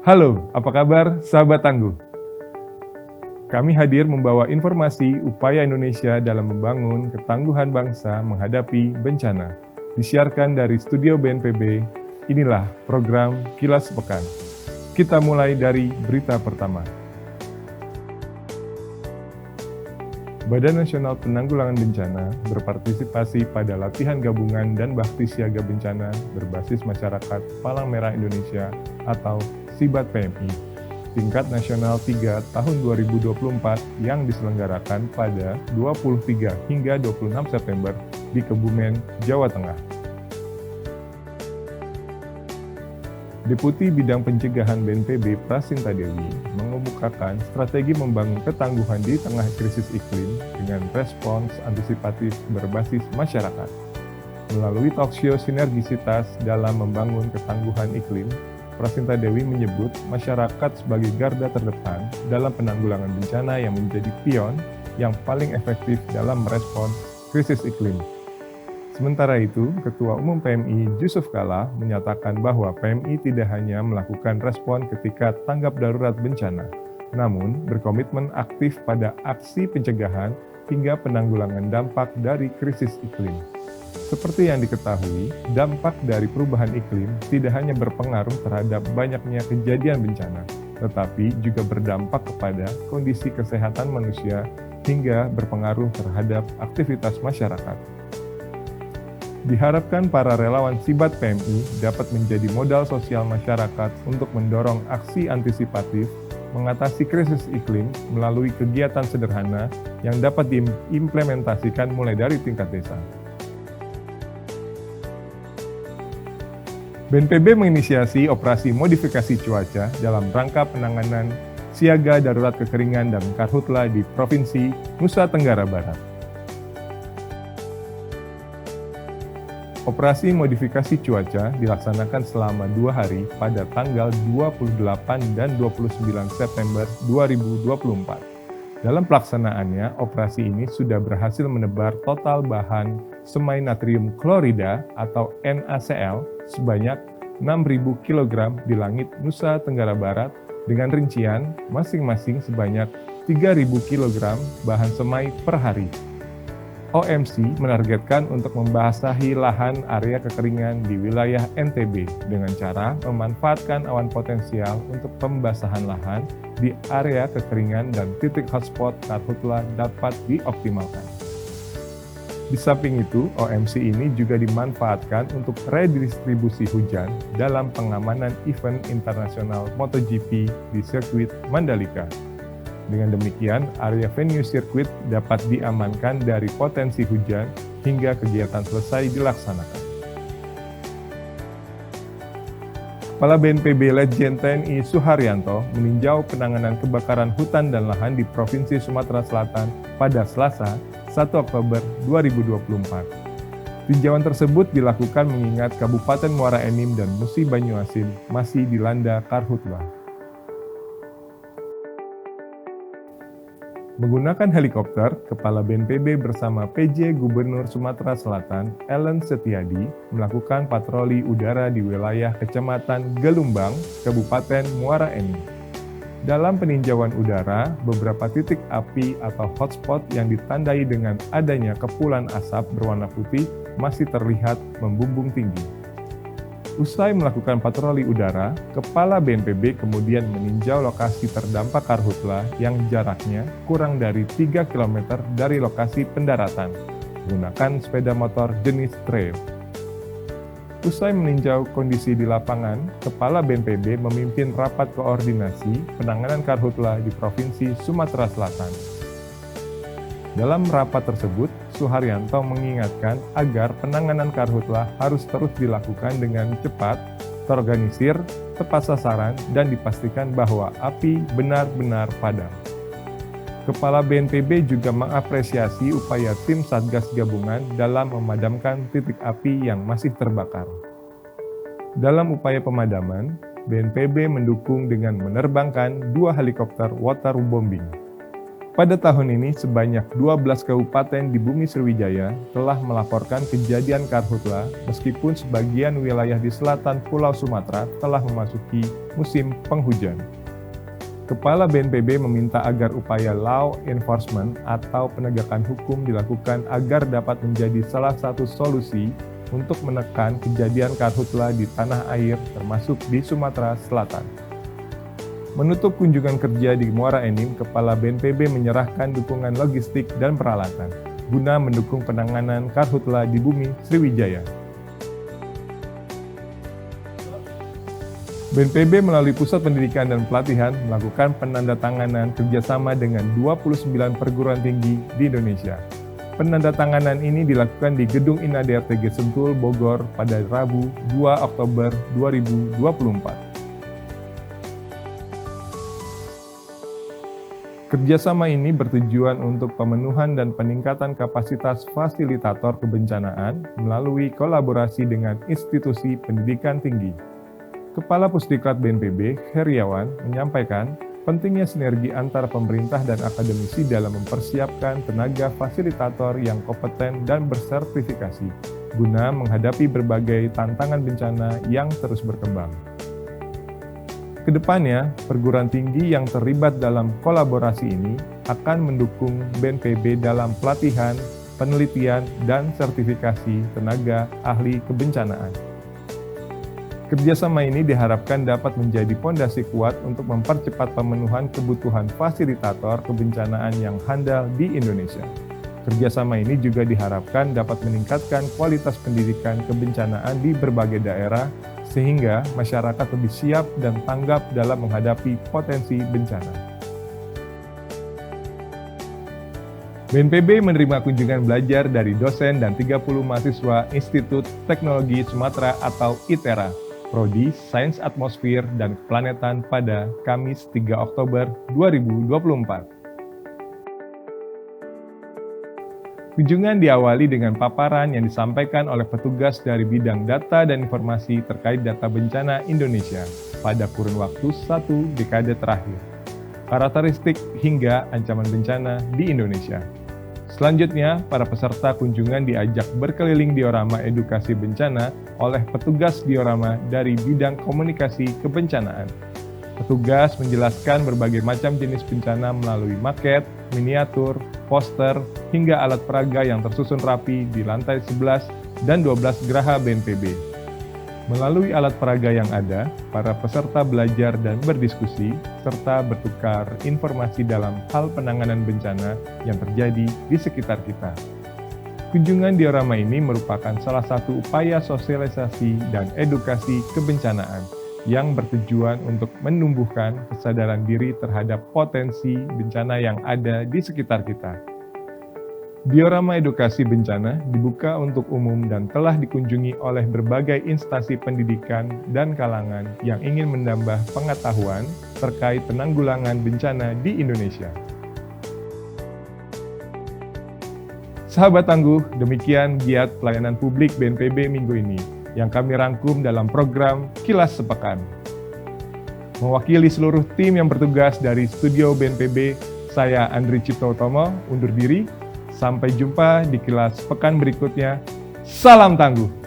Halo, apa kabar sahabat tangguh? Kami hadir membawa informasi upaya Indonesia dalam membangun ketangguhan bangsa menghadapi bencana. Disiarkan dari studio BNPB, inilah program Kilas Pekan. Kita mulai dari berita pertama. Badan Nasional Penanggulangan Bencana berpartisipasi pada latihan gabungan dan bakti siaga bencana berbasis masyarakat Palang Merah Indonesia atau SIBAT PMI tingkat nasional 3 tahun 2024 yang diselenggarakan pada 23 hingga 26 September di Kebumen, Jawa Tengah. Deputi Bidang Pencegahan BNPB Prasinta Dewi mengemukakan strategi membangun ketangguhan di tengah krisis iklim dengan respons antisipatif berbasis masyarakat. Melalui talkshow Sinergisitas dalam membangun ketangguhan iklim, Prasinta Dewi menyebut masyarakat sebagai garda terdepan dalam penanggulangan bencana yang menjadi pion yang paling efektif dalam merespons krisis iklim. Sementara itu, Ketua Umum PMI Jusuf Kalla menyatakan bahwa PMI tidak hanya melakukan respon ketika tanggap darurat bencana, namun berkomitmen aktif pada aksi pencegahan hingga penanggulangan dampak dari krisis iklim. Seperti yang diketahui, dampak dari perubahan iklim tidak hanya berpengaruh terhadap banyaknya kejadian bencana, tetapi juga berdampak kepada kondisi kesehatan manusia hingga berpengaruh terhadap aktivitas masyarakat. Diharapkan para relawan SIBAT PMI dapat menjadi modal sosial masyarakat untuk mendorong aksi antisipatif mengatasi krisis iklim melalui kegiatan sederhana yang dapat diimplementasikan mulai dari tingkat desa. BNPB menginisiasi operasi modifikasi cuaca dalam rangka penanganan siaga darurat kekeringan dan karhutla di Provinsi Nusa Tenggara Barat. Operasi modifikasi cuaca dilaksanakan selama 2 hari pada tanggal 28 dan 29 September 2024. Dalam pelaksanaannya, operasi ini sudah berhasil menebar total bahan semai natrium klorida atau NaCl sebanyak 6.000 kg di langit Nusa Tenggara Barat dengan rincian masing-masing sebanyak 3.000 kg bahan semai per hari. OMC menargetkan untuk membasahi lahan area kekeringan di wilayah NTB dengan cara memanfaatkan awan potensial untuk pembasahan lahan di area kekeringan dan titik hotspot karhutla dapat dioptimalkan. Di samping itu, OMC ini juga dimanfaatkan untuk redistribusi hujan dalam pengamanan event internasional MotoGP di sirkuit Mandalika. Dengan demikian, area venue sirkuit dapat diamankan dari potensi hujan hingga kegiatan selesai dilaksanakan. Kepala BNPB Letjen TNI Suharyanto meninjau penanganan kebakaran hutan dan lahan di Provinsi Sumatera Selatan pada Selasa, 1 Oktober 2024. Tinjauan tersebut dilakukan mengingat Kabupaten Muara Enim dan Musi Banyuasin masih dilanda karhutla. Menggunakan helikopter, Kepala BNPB bersama PJ Gubernur Sumatera Selatan, Ellen Setiadi, melakukan patroli udara di wilayah Kecamatan Gelumbang, Kabupaten Muara Enim. Dalam peninjauan udara, beberapa titik api atau hotspot yang ditandai dengan adanya kepulan asap berwarna putih masih terlihat membumbung tinggi. Usai melakukan patroli udara, Kepala BNPB kemudian meninjau lokasi terdampak karhutla yang jaraknya kurang dari 3 km dari lokasi pendaratan, menggunakan sepeda motor jenis trail. Usai meninjau kondisi di lapangan, Kepala BNPB memimpin rapat koordinasi penanganan karhutla di Provinsi Sumatera Selatan. Dalam rapat tersebut, Suharyanto mengingatkan agar penanganan karhutla harus terus dilakukan dengan cepat, terorganisir, tepat sasaran, dan dipastikan bahwa api benar-benar padam. Kepala BNPB juga mengapresiasi upaya tim Satgas Gabungan dalam memadamkan titik api yang masih terbakar. Dalam upaya pemadaman, BNPB mendukung dengan menerbangkan 2 helikopter waterbombing. Pada tahun ini, sebanyak 12 kabupaten di Bumi Sriwijaya telah melaporkan kejadian karhutla, meskipun sebagian wilayah di selatan Pulau Sumatera telah memasuki musim penghujan. Kepala BNPB meminta agar upaya law enforcement atau penegakan hukum dilakukan agar dapat menjadi salah satu solusi untuk menekan kejadian karhutla di tanah air, termasuk di Sumatera Selatan. Menutup kunjungan kerja di Muara Enim, Kepala BNPB menyerahkan dukungan logistik dan peralatan guna mendukung penanganan karhutla di Bumi Sriwijaya. BNPB melalui Pusat Pendidikan dan Pelatihan melakukan penandatanganan kerjasama dengan 29 perguruan tinggi di Indonesia. Penandatanganan ini dilakukan di Gedung INADRTG Sentul, Bogor pada Rabu 2 Oktober 2024. Kerjasama ini bertujuan untuk pemenuhan dan peningkatan kapasitas fasilitator kebencanaan melalui kolaborasi dengan institusi pendidikan tinggi. Kepala Pusdiklat BNPB, Heriawan, menyampaikan pentingnya sinergi antara pemerintah dan akademisi dalam mempersiapkan tenaga fasilitator yang kompeten dan bersertifikasi, guna menghadapi berbagai tantangan bencana yang terus berkembang. Kedepannya, perguruan tinggi yang terlibat dalam kolaborasi ini akan mendukung BNPB dalam pelatihan, penelitian, dan sertifikasi tenaga ahli kebencanaan. Kerjasama ini diharapkan dapat menjadi fondasi kuat untuk mempercepat pemenuhan kebutuhan fasilitator kebencanaan yang handal di Indonesia. Kerjasama ini juga diharapkan dapat meningkatkan kualitas pendidikan kebencanaan di berbagai daerah, sehingga masyarakat lebih siap dan tanggap dalam menghadapi potensi bencana. BNPB menerima kunjungan belajar dari dosen dan 30 mahasiswa Institut Teknologi Sumatera atau ITERA, Prodi Sains Atmosfer dan Keplanetan pada Kamis 3 Oktober 2024. Kunjungan diawali dengan paparan yang disampaikan oleh petugas dari bidang data dan informasi terkait data bencana Indonesia pada kurun waktu 1 dekade terakhir, karakteristik hingga ancaman bencana di Indonesia. Selanjutnya, para peserta kunjungan diajak berkeliling diorama edukasi bencana oleh petugas diorama dari bidang komunikasi kebencanaan. Petugas menjelaskan berbagai macam jenis bencana melalui maket, miniatur, poster, hingga alat peraga yang tersusun rapi di lantai 11 dan 12 geraha BNPB. Melalui alat peraga yang ada, para peserta belajar dan berdiskusi, serta bertukar informasi dalam hal penanganan bencana yang terjadi di sekitar kita. Kunjungan diorama ini merupakan salah satu upaya sosialisasi dan edukasi kebencanaan yang bertujuan untuk menumbuhkan kesadaran diri terhadap potensi bencana yang ada di sekitar kita. Diorama edukasi bencana dibuka untuk umum dan telah dikunjungi oleh berbagai instansi pendidikan dan kalangan yang ingin menambah pengetahuan terkait penanggulangan bencana di Indonesia. Sahabat tangguh, demikian giat pelayanan publik BNPB minggu ini yang kami rangkum dalam program Kilas Sepekan. Mewakili seluruh tim yang bertugas dari studio BNPB, saya Andri Cipto Utomo undur diri. Sampai jumpa di Kilas Pekan berikutnya. Salam tangguh!